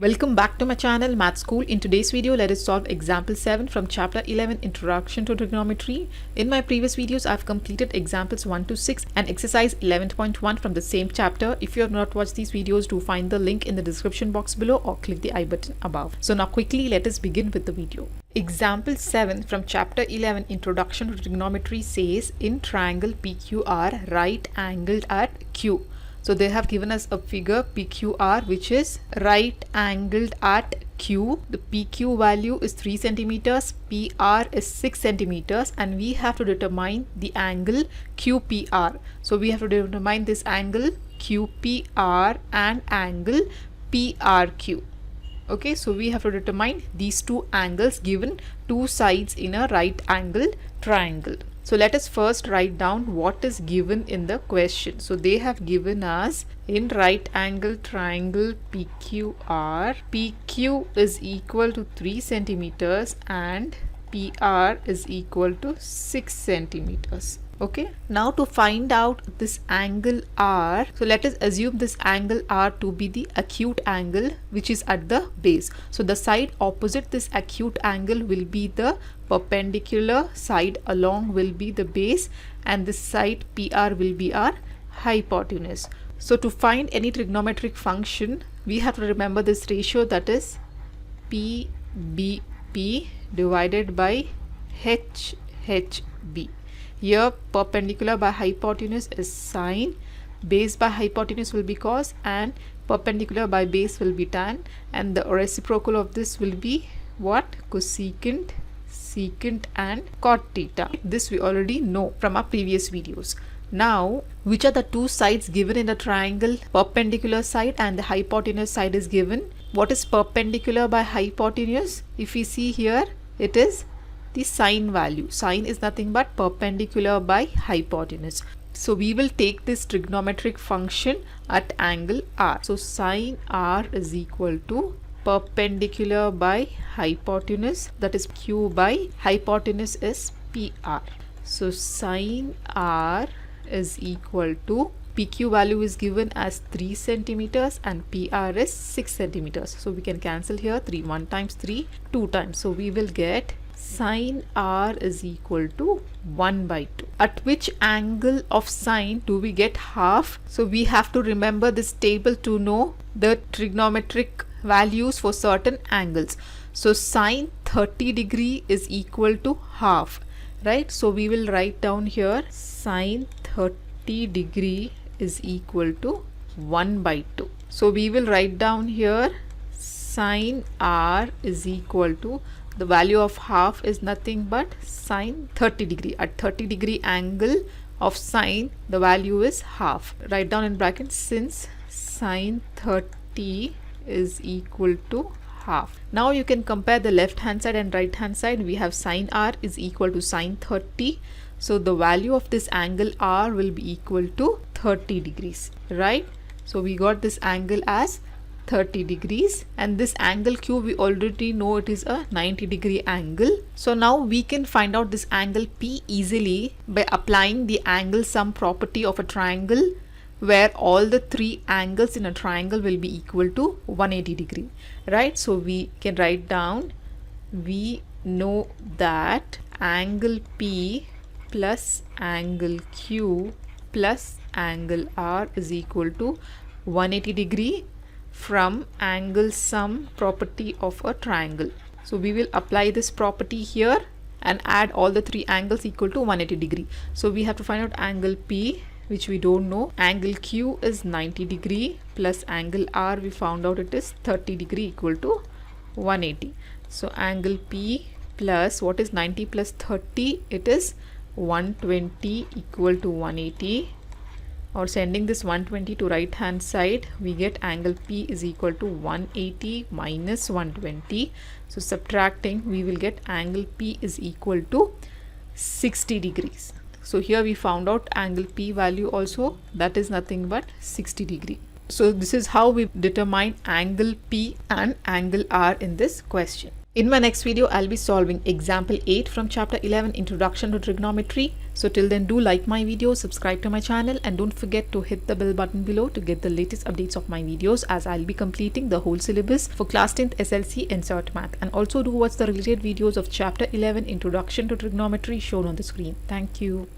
Welcome back to my channel Math School. In today's video, let us solve example 7 from chapter 11 Introduction to Trigonometry. In my previous videos, I've completed examples 1 to 6 and exercise 11.1 from the same chapter. If you have not watched these videos, do find the link in the description box below or click the I button above. So now quickly let us begin with the video. Example 7 from chapter 11 Introduction to Trigonometry says in triangle PQR right angled at Q. So they have given us a figure PQR which is right angled at Q. The PQ value is 3 centimeters, PR is 6 centimeters, and we have to determine the angle QPR. So we have to determine this angle QPR and angle PRQ. Okay, so we have to determine these two angles given two sides in a right angled triangle. So let us first write down what is given in the question. So they have given us in right angle triangle PQR, PQ is equal to 3 centimeters and PR is equal to 6 centimeters. Okay, now to find out this angle R, so let us assume this angle R to be the acute angle which is at the base. So the side opposite this acute angle will be the perpendicular side along will be the base, and this side PR will be our hypotenuse. So to find any trigonometric function, we have to remember this ratio, that is PBP divided by HHB. Here perpendicular by hypotenuse is sine, base by hypotenuse will be cos, and perpendicular by base will be tan, and the reciprocal of this will be what? Cosecant, secant and cot theta. This we already know from our previous videos. Now, which are the two sides given in the triangle? Perpendicular side and the hypotenuse side is given. What is perpendicular by hypotenuse? If we see here, it is the sine value. Sine is nothing but perpendicular by hypotenuse. So we will take this trigonometric function at angle R. So sine R is equal to perpendicular by hypotenuse, that is Q by hypotenuse is PR. So sine R is equal to PQ value is given as 3 centimeters and PR is 6 centimeters. So we can cancel here 3, 1 times 3, 2 times. So we will get sine R is equal to 1 by 2. At which angle of sine do we get half? So we have to remember this table to know the trigonometric values for certain angles. So sine 30 degree is equal to half, right? So we will write down here sine 30 degree is equal to 1 by 2. So we will write down here sine R is equal to, the value of half is nothing but sine 30 degree. At 30 degree angle of sine, the value is half. Write down in brackets since sine 30 is equal to half. Now you can compare the left hand side and right hand side. We have sine R is equal to sine 30. So the value of this angle R will be equal to 30 degrees, right? So we got this angle as 30 degrees, and this angle Q we already know it is a 90 degree angle. So now we can find out this angle P easily by applying the angle sum property of a triangle where all the three angles in a triangle will be equal to 180 degree, right? So we can write down, we know that angle P plus angle Q plus angle R is equal to 180 degree from angle sum property of a triangle. So we will apply this property here and add all the three angles equal to 180 degree. So we have to find out angle P, which we don't know. Angle Q is 90 degree plus angle R we found out it is 30 degree equal to 180. So angle P plus, what is 90 plus 30? It is 120 equal to 180. Or sending this 120 to right hand side, we get angle P is equal to 180 minus 120. So subtracting, we will get angle P is equal to 60 degrees. So here we found out angle P value also, that is nothing but 60 degree. So this is how we determine angle P and angle R in this question. In my next video, I'll be solving example 8 from chapter 11 Introduction to Trigonometry. So till then, do like my video, subscribe to my channel, and don't forget to hit the bell button below to get the latest updates of my videos, as I'll be completing the whole syllabus for class 10th SLC Insert Math. And also do watch the related videos of chapter 11 Introduction to Trigonometry shown on the screen. Thank you.